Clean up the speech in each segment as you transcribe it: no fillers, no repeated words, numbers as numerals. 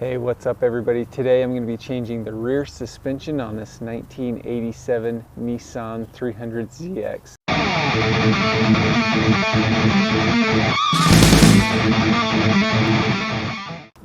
Hey, what's up everybody? Today I'm going to be changing the rear suspension on this 1987 Nissan 300ZX.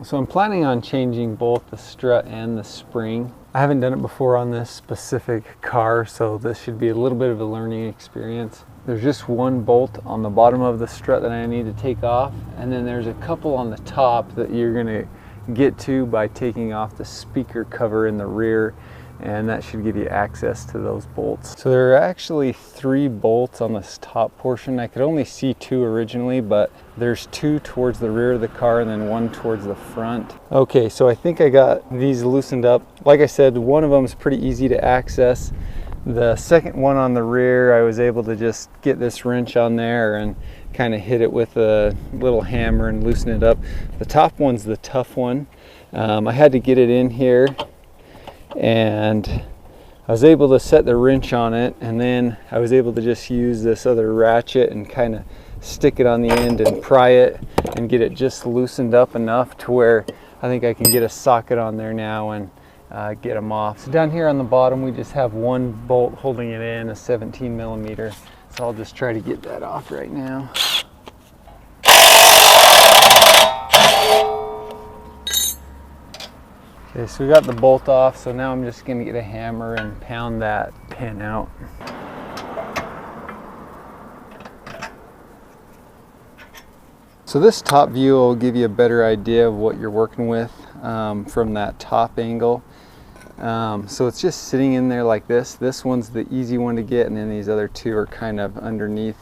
So I'm planning on changing both the strut and the spring. I haven't done it before on this specific car, so this should be a little bit of a learning experience. There's just one bolt on the bottom of the strut that I need to take off, and then there's a couple on the top that you're going to get to by taking off the speaker cover in the rear, and that should give you access to those bolts. So there are actually 3 bolts on this top portion. I could only see 2 originally, but there's 2 towards the rear of the car and then 1 towards the front. Okay, so I think I got these loosened up. Like I said, one of them is pretty easy to access. The second one on the rear, I was able to just get this wrench on there and kind of hit it with a little hammer and loosen it up. The top one's the tough one. I had to get it in here, and I was able to set the wrench on it, and then I was able to just use this other ratchet and kind of stick it on the end and pry it and get it just loosened up enough to where I think I can get a socket on there now and get them off. So down here on the bottom we just have one bolt holding it in, a 17 millimeter. So I'll just try to get that off right now. Okay, so we got the bolt off, so now I'm just going to get a hammer and pound that pin out. So this top view will give you a better idea of what you're working with from that top angle. So it's just sitting in there like this. This one's the easy one to get, and then these other 2 are kind of underneath.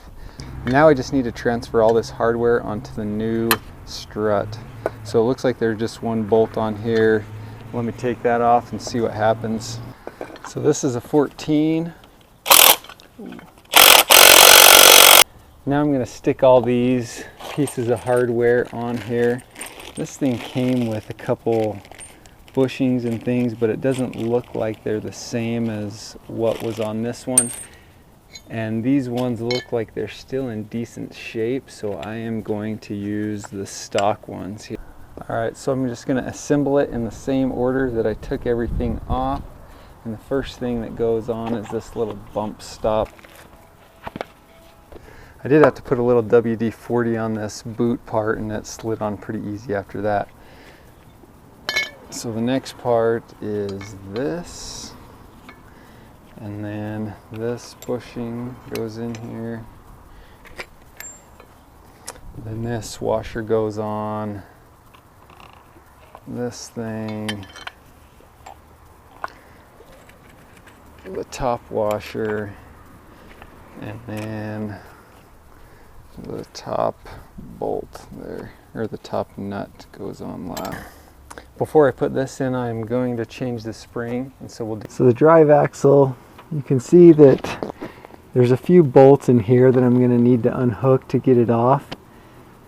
Now I just need to transfer all this hardware onto the new strut. So it looks like there's just one bolt on here. Let me take that off and see what happens. So this is a 14. Now I'm going to stick all these pieces of hardware on here. This thing came with a couple bushings and things, but it doesn't look like they're the same as what was on this one. And these ones look like they're still in decent shape, so I am going to use the stock ones here. Alright, so I'm just going to assemble it in the same order that I took everything off. And the first thing that goes on is this little bump stop. I did have to put a little WD-40 on this boot part, and it slid on pretty easy after that. So the next part is this, and then this bushing goes in here. Then this washer goes on this thing, the top washer, and then the top bolt there, or the top nut goes on last. Before I put this in, I'm going to change the spring, and so we'll do. So the drive axle, you can see that there's a few bolts in here that I'm going to need to unhook to get it off.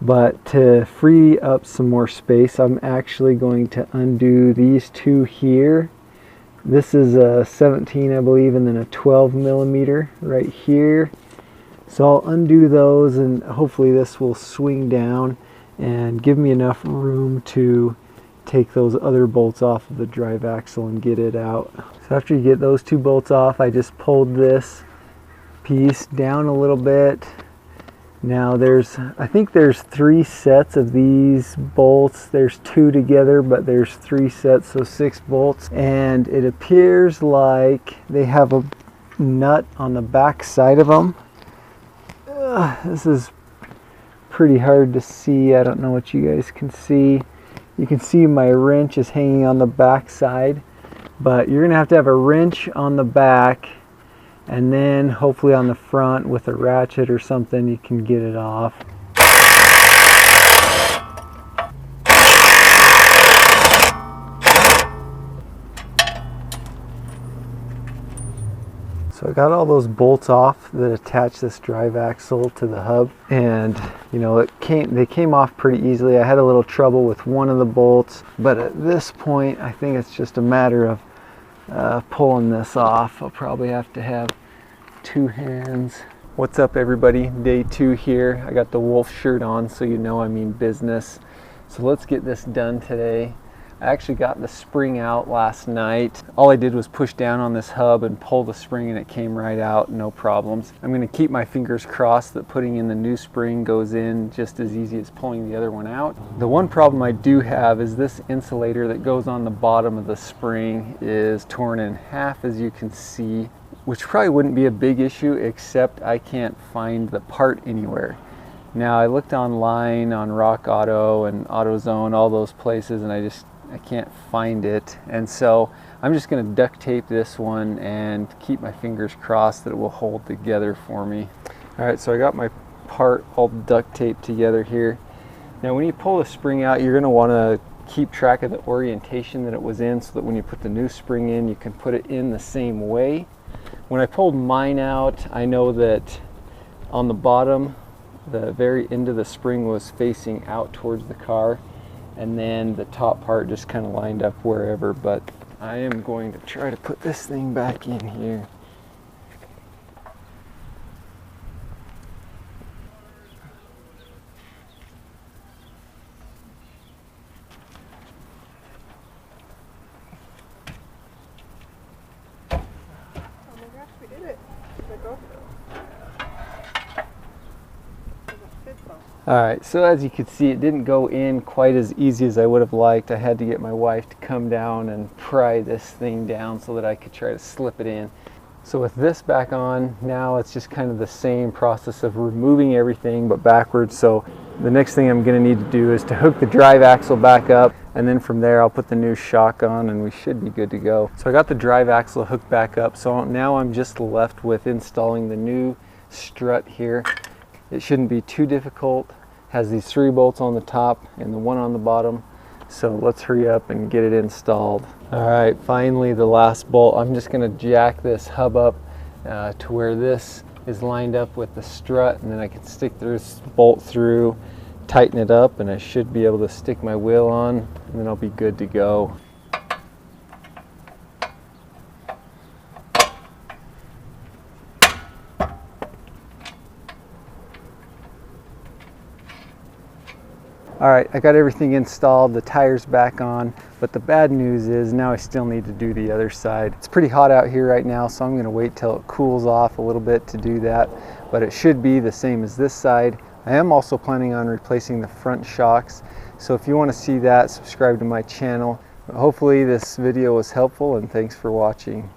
But to free up some more space, I'm actually going to undo these 2 here. This is a 17, I believe, and then a 12 millimeter right here. So I'll undo those, and hopefully this will swing down and give me enough room to take those other bolts off of the drive axle and get it out. So after you get those 2 bolts off, I just pulled this piece down a little bit. Now I think there's 3 sets of these bolts. There's 2 together, but there's 3 sets, so 6 bolts. And it appears like they have a nut on the back side of them. This is pretty hard to see. I don't know what you guys can see. You can see my wrench is hanging on the back side, but you're gonna have to have a wrench on the back, and then hopefully on the front with a ratchet or something you can get it off. So I got all those bolts off that attach this drive axle to the hub, and you know they came off pretty easily. I had a little trouble with one of the bolts, but at this point I think it's just a matter of pulling this off. I'll probably have to have 2 hands. What's up everybody? Day 2 here. I got the wolf shirt on, so you know I mean business. So let's get this done today. I actually got the spring out last night. All I did was push down on this hub and pull the spring and it came right out, no problems. I'm going to keep my fingers crossed that putting in the new spring goes in just as easy as pulling the other one out. The one problem I do have is this insulator that goes on the bottom of the spring is torn in half, as you can see, which probably wouldn't be a big issue, except I can't find the part anywhere. Now, I looked online on Rock Auto and AutoZone, all those places, and I can't find it. And so I'm just going to duct tape this one and keep my fingers crossed that it will hold together for me. All right, so I got my part all duct taped together here. Now, when you pull the spring out, you're going to want to keep track of the orientation that it was in so that when you put the new spring in, you can put it in the same way. When I pulled mine out, I know that on the bottom, the very end of the spring was facing out towards the car, and then the top part just kind of lined up wherever. But I am going to try to put this thing back in here. Oh my gosh, we did it. The GoPro. Alright, so as you can see, it didn't go in quite as easy as I would have liked. I had to get my wife to come down and pry this thing down so that I could try to slip it in. So with this back on, now it's just kind of the same process of removing everything but backwards. So the next thing I'm going to need to do is to hook the drive axle back up, and then from there I'll put the new shock on and we should be good to go. So I got the drive axle hooked back up, so now I'm just left with installing the new strut here. It shouldn't be too difficult. Has these 3 bolts on the top and the 1 on the bottom. So let's hurry up and get it installed. All right, finally the last bolt. I'm just gonna jack this hub up to where this is lined up with the strut, and then I can stick this bolt through, tighten it up, and I should be able to stick my wheel on, and then I'll be good to go. All right, I got everything installed, the tires back on, but the bad news is now I still need to do the other side. It's pretty hot out here right now, so I'm gonna wait till it cools off a little bit to do that, but it should be the same as this side. I am also planning on replacing the front shocks, so if you want to see that, subscribe to my channel. Hopefully this video was helpful, and thanks for watching.